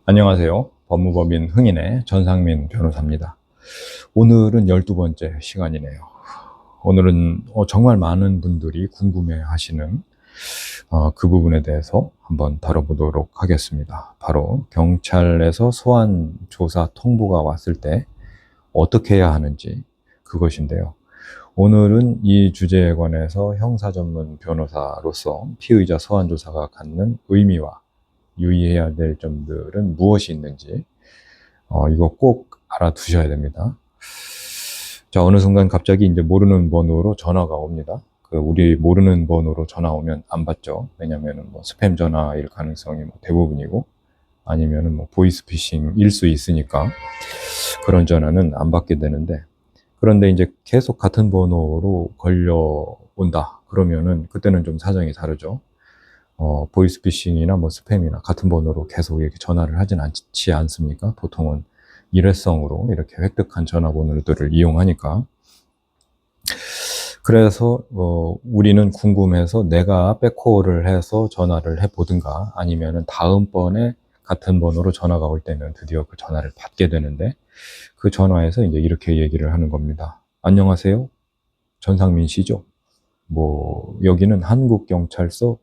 안녕하세요. 법무법인 흥인의 전상민 변호사입니다. 오늘은 12번째 시간이네요. 오늘은 정말 많은 분들이 궁금해 하시는 그 부분에 대해서 한번 다뤄보도록 하겠습니다. 바로 경찰에서 소환 조사 통보가 왔을 때 어떻게 해야 하는지 그것인데요. 오늘은 이 주제에 관해서 형사 전문 변호사로서 피의자 소환 조사가 갖는 의미와 유의해야 될 점들은 무엇이 있는지 이거 꼭 알아두셔야 됩니다. 자, 어느 순간 갑자기 이제 모르는 번호로 전화가 옵니다. 우리 모르는 번호로 전화 오면 안 받죠. 왜냐면은 뭐 스팸 전화일 가능성이 뭐 대부분이고, 아니면은 뭐 보이스피싱일 수 있으니까 그런 전화는 안 받게 되는데, 그런데 이제 계속 같은 번호로 걸려온다. 그러면은 그때는 좀 사정이 다르죠. 보이스피싱이나 뭐 스팸이나 같은 번호로 계속 이렇게 전화를 하진 않지 않습니까? 보통은 일회성으로 이렇게 획득한 전화번호들을 이용하니까. 그래서 우리는 궁금해서 내가 백콜을 해서 전화를 해보든가, 아니면은 다음번에 같은 번호로 전화가 올 때는 드디어 그 전화를 받게 되는데, 그 전화에서 이제 이렇게 얘기를 하는 겁니다. 안녕하세요, 전상민 씨죠? 뭐 여기는 한국경찰서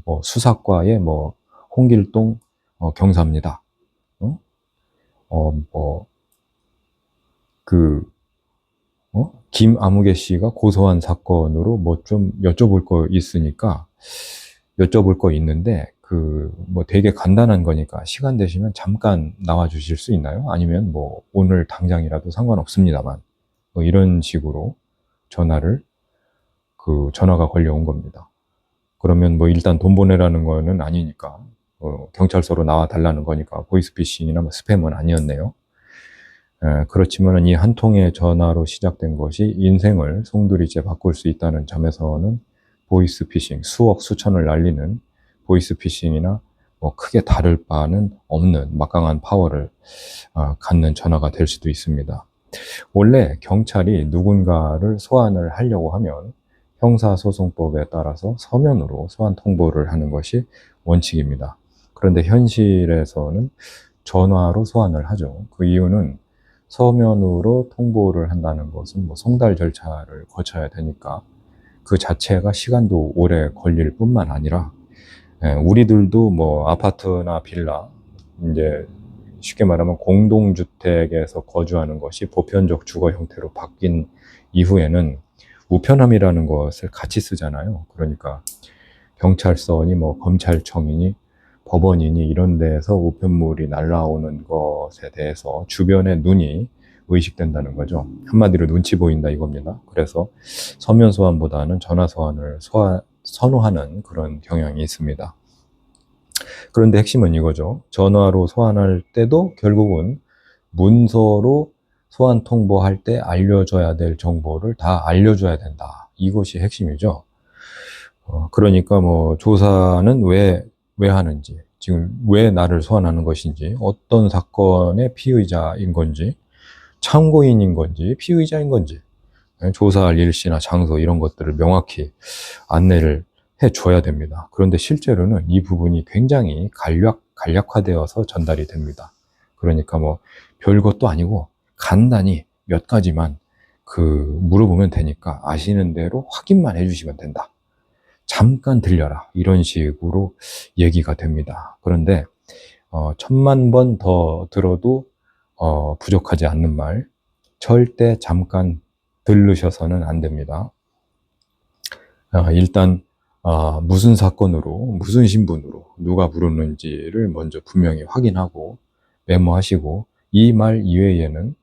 뭐 수사과의 뭐 홍길동 경사입니다. 어? 뭐 그 김아무개 씨가 고소한 사건으로 뭐 좀 여쭤볼 거 있으니까 여쭤볼 거 있는데, 그 뭐 되게 간단한 거니까 시간 되시면 잠깐 나와 주실 수 있나요? 아니면 뭐 오늘 당장이라도 상관없습니다만, 뭐 이런 식으로 전화가 걸려온 겁니다. 그러면 뭐 일단 돈 보내라는 거는 아니니까, 경찰서로 나와 달라는 거니까 보이스피싱이나 뭐 스팸은 아니었네요. 그렇지만 이 한 통의 전화로 시작된 것이 인생을 송두리째 바꿀 수 있다는 점에서는 보이스피싱, 수억 수천을 날리는 보이스피싱이나 뭐 크게 다를 바는 없는 막강한 파워를 갖는 전화가 될 수도 있습니다. 원래 경찰이 누군가를 소환을 하려고 하면 형사소송법에 따라서 서면으로 소환 통보를 하는 것이 원칙입니다. 그런데 현실에서는 전화로 소환을 하죠. 그 이유는 서면으로 통보를 한다는 것은 뭐 송달 절차를 거쳐야 되니까 그 자체가 시간도 오래 걸릴 뿐만 아니라, 우리들도 뭐 아파트나 빌라, 이제 쉽게 말하면 공동주택에서 거주하는 것이 보편적 주거 형태로 바뀐 이후에는 우편함이라는 것을 같이 쓰잖아요. 그러니까 경찰서니 뭐 검찰청이니 법원이니 이런 데에서 우편물이 날라오는 것에 대해서 주변의 눈이 의식된다는 거죠. 한마디로 눈치 보인다 이겁니다. 그래서 서면 소환보다는 전화 소환을 선호하는 그런 경향이 있습니다. 그런데 핵심은 이거죠. 전화로 소환할 때도 결국은 문서로 소환 통보할 때 알려줘야 될 정보를 다 알려줘야 된다. 이것이 핵심이죠. 그러니까 뭐 조사는 왜 하는지, 지금 왜 나를 소환하는 것인지, 어떤 사건의 피의자인 건지, 참고인인 건지, 피의자인 건지, 조사할 일시나 장소 이런 것들을 명확히 안내를 해줘야 됩니다. 그런데 실제로는 이 부분이 굉장히 간략화되어서 전달이 됩니다. 그러니까 뭐 별것도 아니고 간단히 몇 가지만 물어보면 되니까 아시는 대로 확인만 해주시면 된다. 잠깐 들려라. 이런 식으로 얘기가 됩니다. 그런데 1000만 번 더 들어도 부족하지 않는 말, 절대 잠깐 들르셔서는 안 됩니다. 일단 무슨 사건으로, 무슨 신분으로 누가 부르는지를 먼저 분명히 확인하고 메모하시고, 이 말 이외에는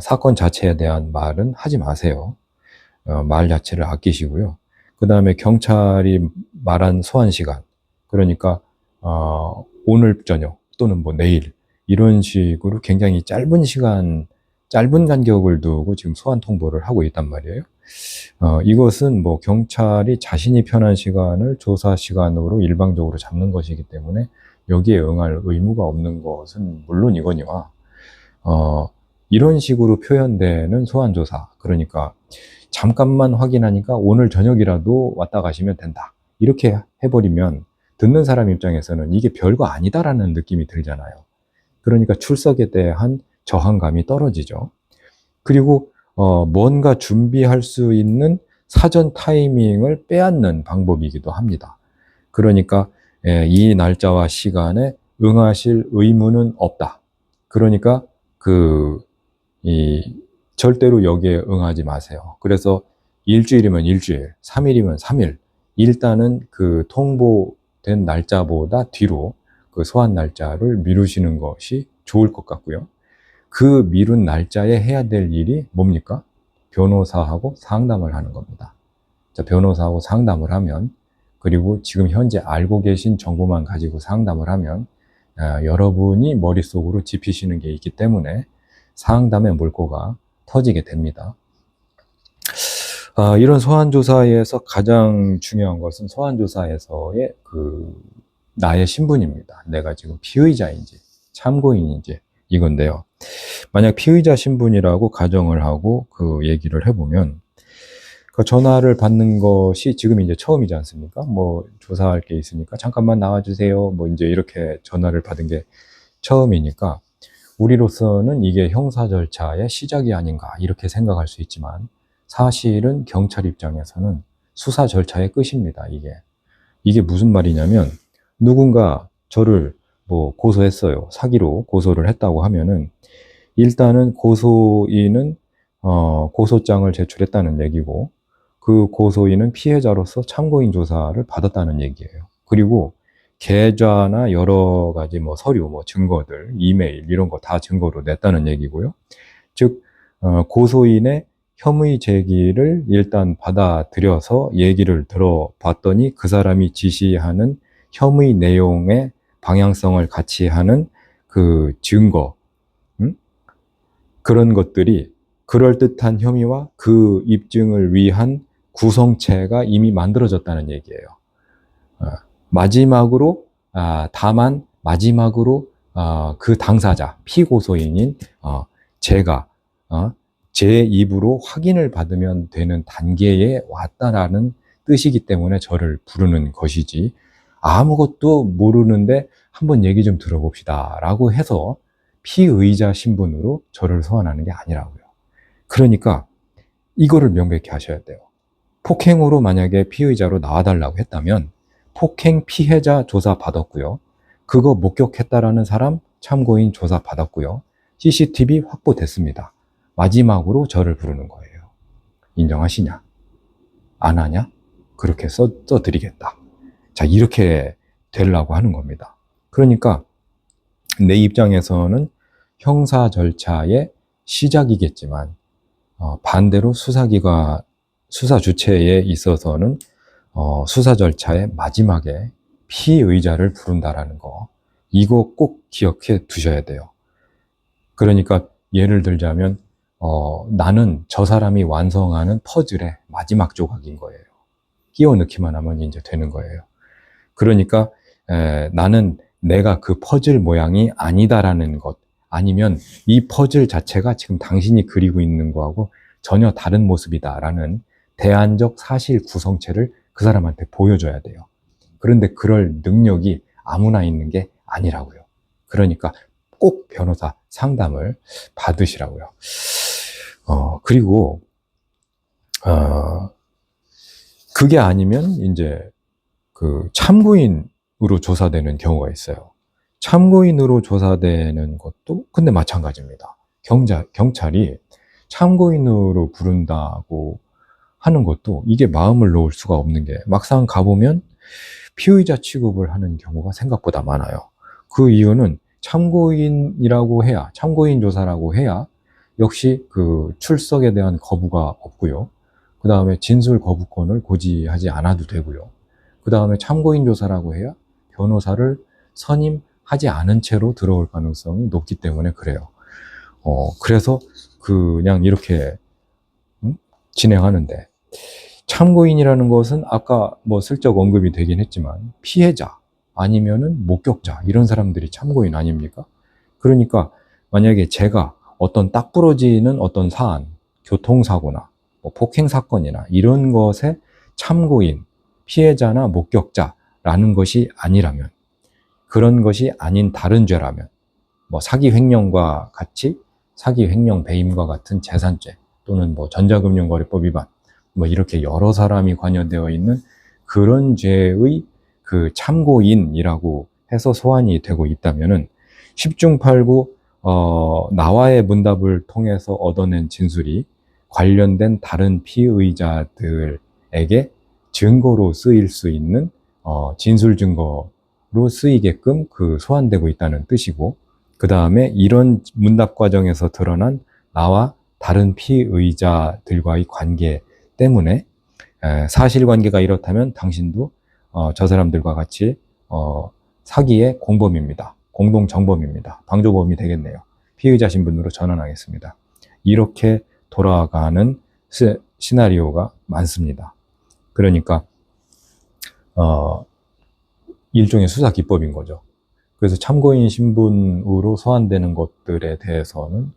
사건 자체에 대한 말은 하지 마세요. 말 자체를 아끼시고요. 그 다음에 경찰이 말한 소환 시간, 그러니까 오늘 저녁 또는 뭐 내일, 이런 식으로 굉장히 짧은 간격을 두고 지금 소환 통보를 하고 있단 말이에요. 이것은 뭐 경찰이 자신이 편한 시간을 조사 시간으로 일방적으로 잡는 것이기 때문에 여기에 응할 의무가 없는 것은 물론이거니와, 이런 식으로 표현되는 소환조사, 그러니까 잠깐만 확인하니까 오늘 저녁이라도 왔다 가시면 된다, 이렇게 해버리면 듣는 사람 입장에서는 이게 별거 아니다라는 느낌이 들잖아요. 그러니까 출석에 대한 저항감이 떨어지죠. 그리고 뭔가 준비할 수 있는 사전 타이밍을 빼앗는 방법이기도 합니다. 그러니까 이 날짜와 시간에 응하실 의무는 없다. 그러니까 절대로 여기에 응하지 마세요. 그래서 일주일이면 일주일, 3일이면 3일, 일단은 그 통보된 날짜보다 뒤로 그 소환 날짜를 미루시는 것이 좋을 것 같고요. 그 미룬 날짜에 해야 될 일이 뭡니까? 변호사하고 상담을 하는 겁니다. 자, 변호사하고 상담을 하면, 그리고 지금 현재 알고 계신 정보만 가지고 상담을 하면 여러분이 머릿속으로 짚으시는 게 있기 때문에 상담의 물꼬가 터지게 됩니다. 이런 소환조사에서 가장 중요한 것은 소환조사에서의 나의 신분입니다. 내가 지금 피의자인지 참고인인지 이건데요. 만약 피의자 신분이라고 가정을 하고 얘기를 해보면, 전화를 받는 것이 지금 이제 처음이지 않습니까? 뭐 조사할 게 있으니까 잠깐만 나와주세요. 뭐 이제 이렇게 전화를 받은 게 처음이니까 우리로서는 이게 형사 절차의 시작이 아닌가 이렇게 생각할 수 있지만, 사실은 경찰 입장에서는 수사 절차의 끝입니다. 이게 무슨 말이냐면, 누군가 저를 뭐 고소했어요. 사기로 고소를 했다고 하면은 일단은 고소인은 고소장을 제출했다는 얘기고, 그 고소인은 피해자로서 참고인 조사를 받았다는 얘기예요. 그리고 계좌나 여러 가지 뭐 서류, 뭐 증거들, 이메일 이런 거 다 증거로 냈다는 얘기고요. 즉 고소인의 혐의 제기를 일단 받아들여서 얘기를 들어봤더니 그 사람이 지시하는 혐의 내용의 방향성을 같이 하는 그 증거, 그런 것들이 그럴듯한 혐의와 그 입증을 위한 구성체가 이미 만들어졌다는 얘기예요. 다만 마지막으로 그 당사자, 피고소인인 제가 제 입으로 확인을 받으면 되는 단계에 왔다라는 뜻이기 때문에 저를 부르는 것이지, 아무것도 모르는데 한번 얘기 좀 들어봅시다 라고 해서 피의자 신분으로 저를 소환하는 게 아니라고요. 그러니까 이거를 명백히 하셔야 돼요. 폭행으로 만약에 피의자로 나와달라고 했다면 폭행 피해자 조사 받았고요. 그거 목격했다라는 사람 참고인 조사 받았고요. CCTV 확보됐습니다. 마지막으로 저를 부르는 거예요. 인정하시냐? 안 하냐? 그렇게 써드리겠다. 자, 이렇게 되려고 하는 겁니다. 그러니까 내 입장에서는 형사 절차의 시작이겠지만 반대로 수사 주체에 있어서는 수사 절차의 마지막에 피의자를 부른다라는 거, 이거 꼭 기억해 두셔야 돼요. 그러니까 예를 들자면 나는 저 사람이 완성하는 퍼즐의 마지막 조각인 거예요. 끼워 넣기만 하면 이제 되는 거예요. 그러니까 나는 내가 그 퍼즐 모양이 아니다라는 것, 아니면 이 퍼즐 자체가 지금 당신이 그리고 있는 거하고 전혀 다른 모습이다라는 대안적 사실 구성체를 그 사람한테 보여줘야 돼요. 그런데 그럴 능력이 아무나 있는 게 아니라고요. 그러니까 꼭 변호사 상담을 받으시라고요. 그리고 그게 아니면 이제 참고인으로 조사되는 경우가 있어요. 참고인으로 조사되는 것도 근데 마찬가지입니다. 경찰이 참고인으로 부른다고 하는 것도 이게 마음을 놓을 수가 없는 게, 막상 가보면 피의자 취급을 하는 경우가 생각보다 많아요. 그 이유는 참고인이라고 해야, 참고인 조사라고 해야 역시 그 출석에 대한 거부가 없고요. 그 다음에 진술 거부권을 고지하지 않아도 되고요. 그 다음에 참고인 조사라고 해야 변호사를 선임하지 않은 채로 들어올 가능성이 높기 때문에 그래요. 그래서 그냥 이렇게 진행하는데, 참고인이라는 것은 아까 뭐 슬쩍 언급이 되긴 했지만 피해자 아니면은 목격자, 이런 사람들이 참고인 아닙니까? 그러니까 만약에 제가 어떤 딱 부러지는 어떤 사안, 교통사고나 뭐 폭행사건이나 이런 것에 참고인, 피해자나 목격자라는 것이 아니라면, 그런 것이 아닌 다른 죄라면, 뭐 사기 횡령과 같이 사기 횡령 배임과 같은 재산죄 또는 뭐 전자금융거래법 위반 뭐 이렇게 여러 사람이 관여되어 있는 그런 죄의 그 참고인이라고 해서 소환이 되고 있다면은 10중 8구 나와의 문답을 통해서 얻어낸 진술이 관련된 다른 피의자들에게 증거로 쓰일 수 있는 진술 증거로 쓰이게끔 그 소환되고 있다는 뜻이고, 그 다음에 이런 문답 과정에서 드러난 나와 다른 피의자들과의 관계 때문에 사실관계가 이렇다면 당신도 저 사람들과 같이 사기의 공범입니다. 공동정범입니다. 방조범이 되겠네요. 피의자 신분으로 전환하겠습니다. 이렇게 돌아가는 시나리오가 많습니다. 그러니까 일종의 수사 기법인 거죠. 그래서 참고인 신분으로 소환되는 것들에 대해서는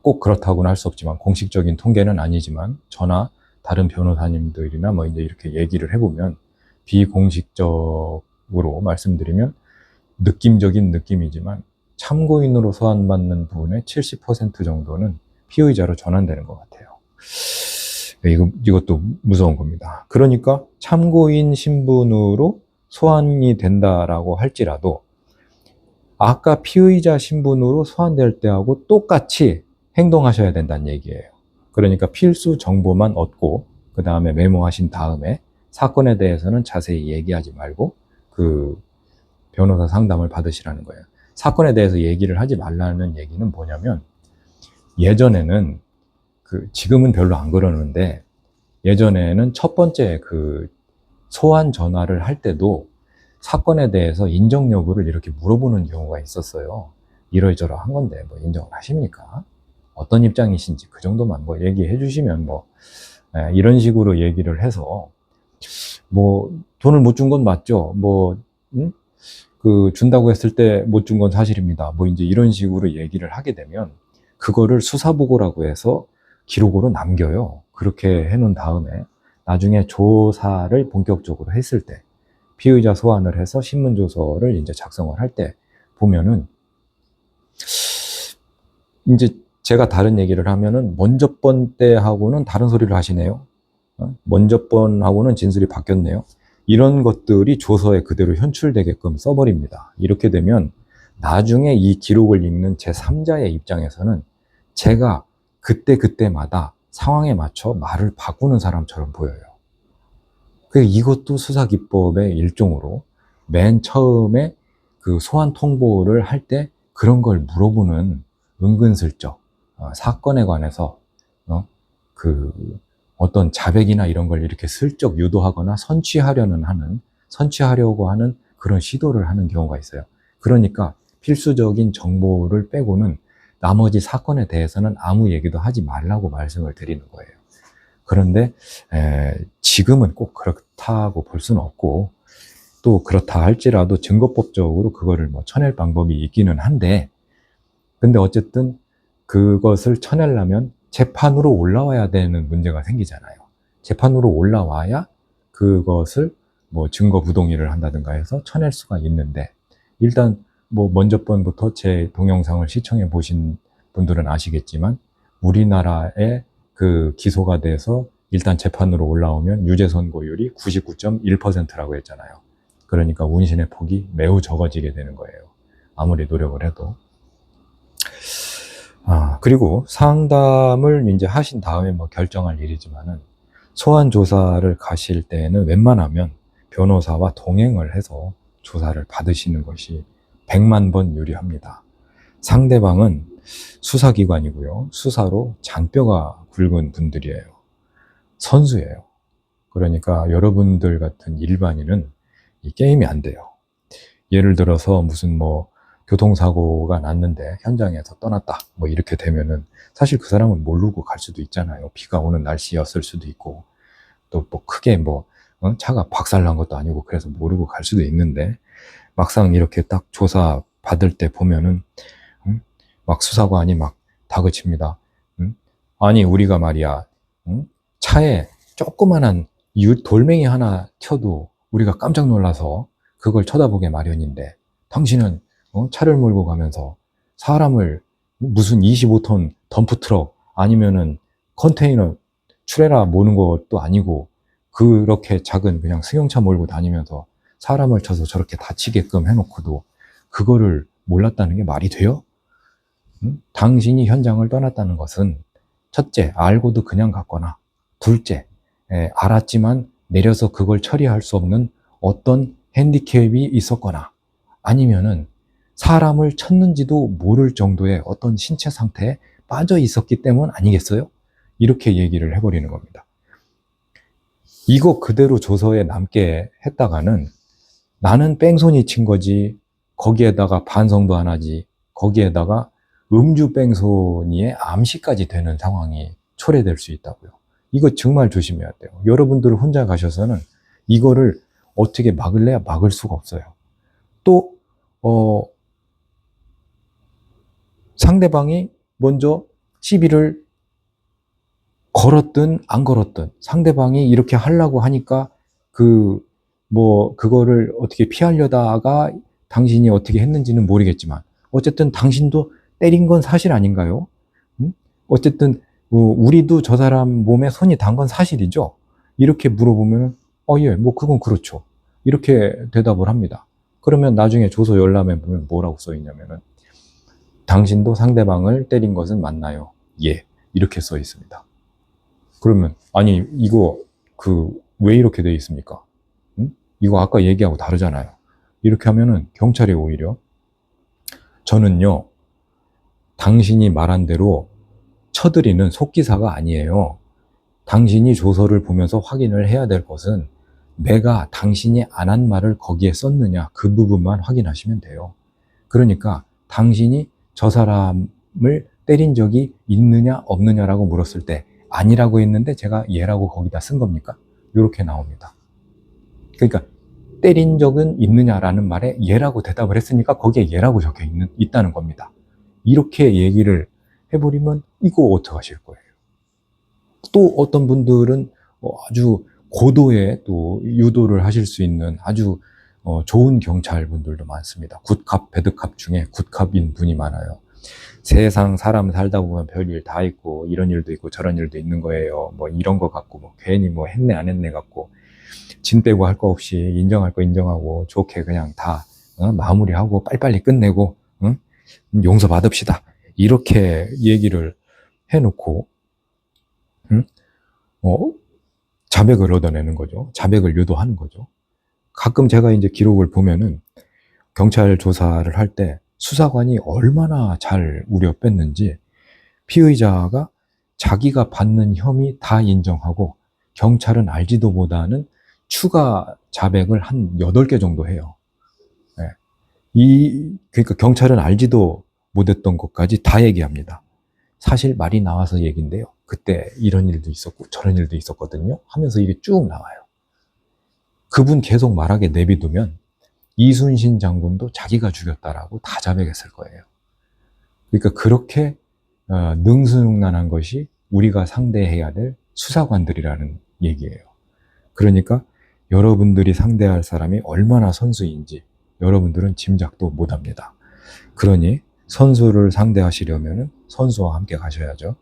꼭 그렇다고는 할 수 없지만, 공식적인 통계는 아니지만 저나 다른 변호사님들이나 뭐 이제 이렇게 얘기를 해보면, 비공식적으로 말씀드리면 느낌적인 느낌이지만 참고인으로 소환받는 분의 70% 정도는 피의자로 전환되는 것 같아요. 이것도 무서운 겁니다. 그러니까 참고인 신분으로 소환이 된다라고 할지라도 아까 피의자 신분으로 소환될 때하고 똑같이 행동하셔야 된다는 얘기예요. 그러니까 필수 정보만 얻고 그 다음에 메모하신 다음에 사건에 대해서는 자세히 얘기하지 말고 그 변호사 상담을 받으시라는 거예요. 사건에 대해서 얘기를 하지 말라는 얘기는 뭐냐면, 예전에는 지금은 별로 안 그러는데 예전에는 첫 번째 소환 전화를 할 때도 사건에 대해서 인정 여부를 이렇게 물어보는 경우가 있었어요. 이러저러한 건데 뭐 인정을 하십니까? 어떤 입장이신지 그 정도만 뭐 얘기해 주시면 뭐 이런 식으로 얘기를 해서, 뭐 돈을 못 준 건 맞죠? 뭐 준다고 했을 때 못 준 건 사실입니다. 뭐 이제 이런 식으로 얘기를 하게 되면 그거를 수사보고라고 해서 기록으로 남겨요. 그렇게 해놓은 다음에 나중에 조사를 본격적으로 했을 때, 피의자 소환을 해서 신문조서를 이제 작성을 할 때 보면은, 이제 제가 다른 얘기를 하면은 먼저 번 때하고는 다른 소리를 하시네요. 먼저 번하고는 진술이 바뀌었네요. 이런 것들이 조서에 그대로 현출되게끔 써버립니다. 이렇게 되면 나중에 이 기록을 읽는 제3자의 입장에서는 제가 그때마다 상황에 맞춰 말을 바꾸는 사람처럼 보여요. 이것도 수사기법의 일종으로 맨 처음에 그 소환 통보를 할 때 그런 걸 물어보는, 은근슬쩍 사건에 관해서 어떤 자백이나 이런 걸 이렇게 슬쩍 유도하거나 선취하려고 하는 그런 시도를 하는 경우가 있어요. 그러니까 필수적인 정보를 빼고는 나머지 사건에 대해서는 아무 얘기도 하지 말라고 말씀을 드리는 거예요. 그런데 지금은 꼭 그렇다고 볼 수는 없고, 또 그렇다 할지라도 증거법적으로 그거를 뭐 쳐낼 방법이 있기는 한데, 근데 어쨌든 그것을 쳐내려면 재판으로 올라와야 되는 문제가 생기잖아요. 재판으로 올라와야 그것을 뭐 증거 부동의를 한다든가 해서 쳐낼 수가 있는데, 일단 뭐 먼저 번부터 제 동영상을 시청해 보신 분들은 아시겠지만, 우리나라에 기소가 돼서 일단 재판으로 올라오면 유죄 선고율이 99.1%라고 했잖아요. 그러니까 운신의 폭이 매우 적어지게 되는 거예요. 아무리 노력을 해도. 그리고 상담을 이제 하신 다음에 뭐 결정할 일이지만은, 소환 조사를 가실 때는 웬만하면 변호사와 동행을 해서 조사를 받으시는 것이 100만 번 유리합니다. 상대방은 수사기관이고요. 수사로 잔뼈가 굵은 분들이에요. 선수예요. 그러니까 여러분들 같은 일반인은 이 게임이 안 돼요. 예를 들어서 무슨 뭐 교통사고가 났는데 현장에서 떠났다 뭐 이렇게 되면은 사실 그 사람은 모르고 갈 수도 있잖아요. 비가 오는 날씨였을 수도 있고, 또 뭐 크게 차가 박살난 것도 아니고 그래서 모르고 갈 수도 있는데, 막상 이렇게 딱 조사 받을 때 보면은 막 수사관이 막 다그칩니다. 아니 우리가 말이야, 차에 조그만한 돌멩이 하나 켜도 우리가 깜짝 놀라서 그걸 쳐다보게 마련인데, 당신은 차를 몰고 가면서 사람을 무슨 25톤 덤프트럭 아니면은 컨테이너 트레라 모는 것도 아니고 그렇게 작은 그냥 승용차 몰고 다니면서 사람을 쳐서 저렇게 다치게끔 해놓고도 그거를 몰랐다는 게 말이 돼요? 응? 당신이 현장을 떠났다는 것은 첫째, 알고도 그냥 갔거나 둘째, 알았지만 내려서 그걸 처리할 수 없는 어떤 핸디캡이 있었거나 아니면은 사람을 쳤는지도 모를 정도의 어떤 신체 상태에 빠져 있었기 때문 아니겠어요? 이렇게 얘기를 해버리는 겁니다. 이거 그대로 조서에 남게 했다가는 나는 뺑소니 친 거지, 거기에다가 반성도 안 하지, 거기에다가 음주 뺑소니의 암시까지 되는 상황이 초래될 수 있다고요. 이거 정말 조심해야 돼요. 여러분들 혼자 가셔서는 이거를 어떻게 막을래야 막을 수가 없어요. 또 상대방이 먼저 시비를 걸었든 안 걸었든 상대방이 이렇게 하려고 하니까 그거를 어떻게 피하려다가 당신이 어떻게 했는지는 모르겠지만 어쨌든 당신도 때린 건 사실 아닌가요? 응? 어쨌든 우리도 저 사람 몸에 손이 닿은 건 사실이죠. 이렇게 물어보면 예, 뭐 그건 그렇죠. 이렇게 대답을 합니다. 그러면 나중에 조서 열람에 보면 뭐라고 써 있냐면은 당신도 상대방을 때린 것은 맞나요? 예. 이렇게 써 있습니다. 그러면 아니 이거 왜 이렇게 돼 있습니까? 응? 이거 아까 얘기하고 다르잖아요. 이렇게 하면은 경찰이 오히려 저는요 당신이 말한 대로 쳐드리는 속기사가 아니에요. 당신이 조서를 보면서 확인을 해야 될 것은 내가 당신이 안 한 말을 거기에 썼느냐 그 부분만 확인하시면 돼요. 그러니까 당신이 저 사람을 때린 적이 있느냐 없느냐라고 물었을 때 아니라고 했는데 제가 예라고 거기다 쓴 겁니까? 이렇게 나옵니다. 그러니까 때린 적은 있느냐라는 말에 예라고 대답을 했으니까 거기에 예라고 적혀 있다는 겁니다. 이렇게 얘기를 해버리면 이거 어떡하실 거예요? 또 어떤 분들은 아주 고도의 또 유도를 하실 수 있는 아주 좋은 경찰분들도 많습니다. 굿캅, 배드캅 중에 굿캅인 분이 많아요. 세상 사람 살다 보면 별일 다 있고 이런 일도 있고 저런 일도 있는 거예요. 뭐 이런 거 갖고 뭐 괜히 뭐 했네 안 했네 갖고 진 빼고 할 거 없이 인정할 거 인정하고 좋게 그냥 다 마무리하고 빨리빨리 끝내고 용서 받읍시다. 이렇게 얘기를 해놓고 자백을 얻어내는 거죠. 자백을 유도하는 거죠. 가끔 제가 이제 기록을 보면은 경찰 조사를 할 때 수사관이 얼마나 잘 우려 뺐는지 피의자가 자기가 받는 혐의 다 인정하고 경찰은 알지도 보다는 추가 자백을 한 8개 정도 해요. 네. 그러니까 경찰은 알지도 못했던 것까지 다 얘기합니다. 사실 말이 나와서 얘기인데요. 그때 이런 일도 있었고 저런 일도 있었거든요. 하면서 이게 쭉 나와요. 그분 계속 말하게 내비두면 이순신 장군도 자기가 죽였다라고 다 자백했을 거예요. 그러니까 그렇게 능수능란한 것이 우리가 상대해야 될 수사관들이라는 얘기예요. 그러니까 여러분들이 상대할 사람이 얼마나 선수인지 여러분들은 짐작도 못합니다. 그러니 선수를 상대하시려면 선수와 함께 가셔야죠.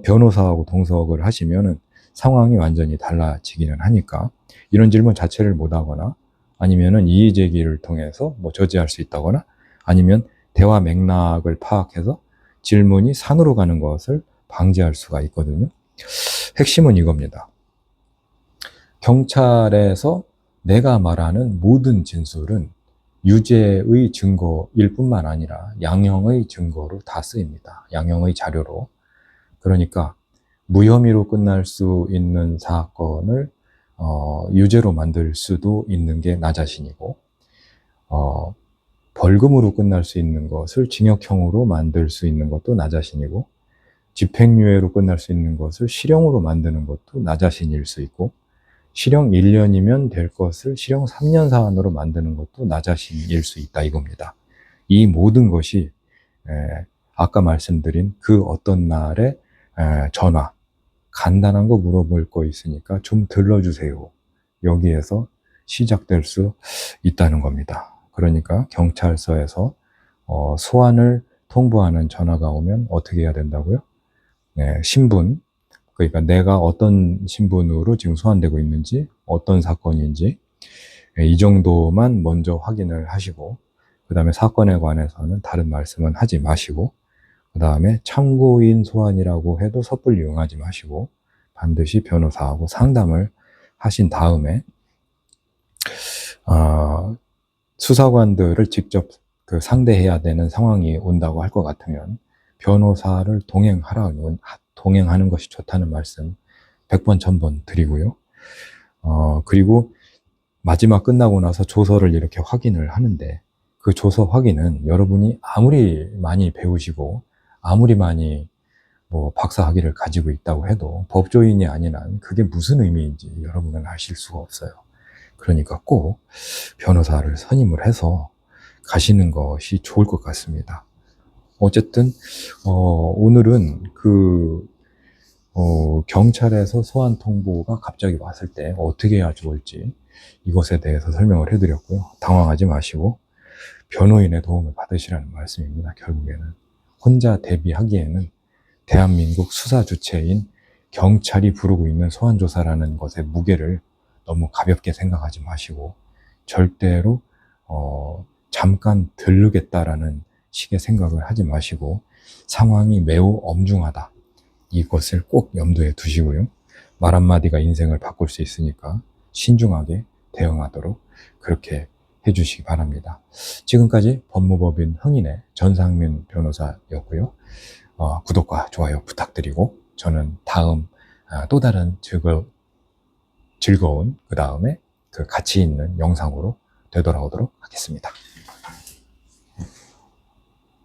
변호사하고 동석을 하시면 상황이 완전히 달라지기는 하니까 이런 질문 자체를 못하거나 아니면 이의제기를 통해서 뭐 저지할 수 있다거나 아니면 대화 맥락을 파악해서 질문이 산으로 가는 것을 방지할 수가 있거든요. 핵심은 이겁니다. 경찰에서 내가 말하는 모든 진술은 유죄의 증거일 뿐만 아니라 양형의 증거로 다 쓰입니다. 양형의 자료로. 그러니까 무혐의로 끝날 수 있는 사건을 유죄로 만들 수도 있는 게 나 자신이고 벌금으로 끝날 수 있는 것을 징역형으로 만들 수 있는 것도 나 자신이고 집행유예로 끝날 수 있는 것을 실형으로 만드는 것도 나 자신일 수 있고 실형 1년이면 될 것을 실형 3년 사안으로 만드는 것도 나 자신일 수 있다 이겁니다. 이 모든 것이 아까 말씀드린 그 어떤 날에 전화 간단한 거 물어볼 거 있으니까 좀 들러주세요. 여기에서 시작될 수 있다는 겁니다. 그러니까 경찰서에서 소환을 통보하는 전화가 오면 어떻게 해야 된다고요? 네, 신분, 그러니까 내가 어떤 신분으로 지금 소환되고 있는지, 어떤 사건인지, 이 정도만 먼저 확인을 하시고, 그 다음에 사건에 관해서는 다른 말씀은 하지 마시고, 그 다음에 참고인 소환이라고 해도 섣불리 응하지 마시고, 반드시 변호사하고 상담을 하신 다음에, 수사관들을 직접 그 상대해야 되는 상황이 온다고 할 것 같으면, 변호사를 동행하는 것이 좋다는 말씀 100번, 1000번 드리고요. 그리고 마지막 끝나고 나서 조서를 이렇게 확인을 하는데, 그 조서 확인은 여러분이 아무리 많이 배우시고 아무리 많이 뭐 박사 학위를 가지고 있다고 해도 법조인이 아닌 한 그게 무슨 의미인지 여러분은 아실 수가 없어요. 그러니까 꼭 변호사를 선임을 해서 가시는 것이 좋을 것 같습니다. 어쨌든 오늘은 경찰에서 소환 통보가 갑자기 왔을 때 어떻게 해야 좋을지 이것에 대해서 설명을 해드렸고요. 당황하지 마시고 변호인의 도움을 받으시라는 말씀입니다. 결국에는 혼자 대비하기에는 대한민국 수사 주체인 경찰이 부르고 있는 소환조사라는 것의 무게를 너무 가볍게 생각하지 마시고 절대로 잠깐 들르겠다라는 식의 생각을 하지 마시고 상황이 매우 엄중하다. 이것을 꼭 염두에 두시고요. 말 한마디가 인생을 바꿀 수 있으니까 신중하게 대응하도록 그렇게 해주시기 바랍니다. 지금까지 법무법인 흥인의 전상민 변호사였고요. 구독과 좋아요 부탁드리고 저는 다음 또 다른 즐거운 그 다음에 그 가치 있는 영상으로 되돌아오도록 하겠습니다.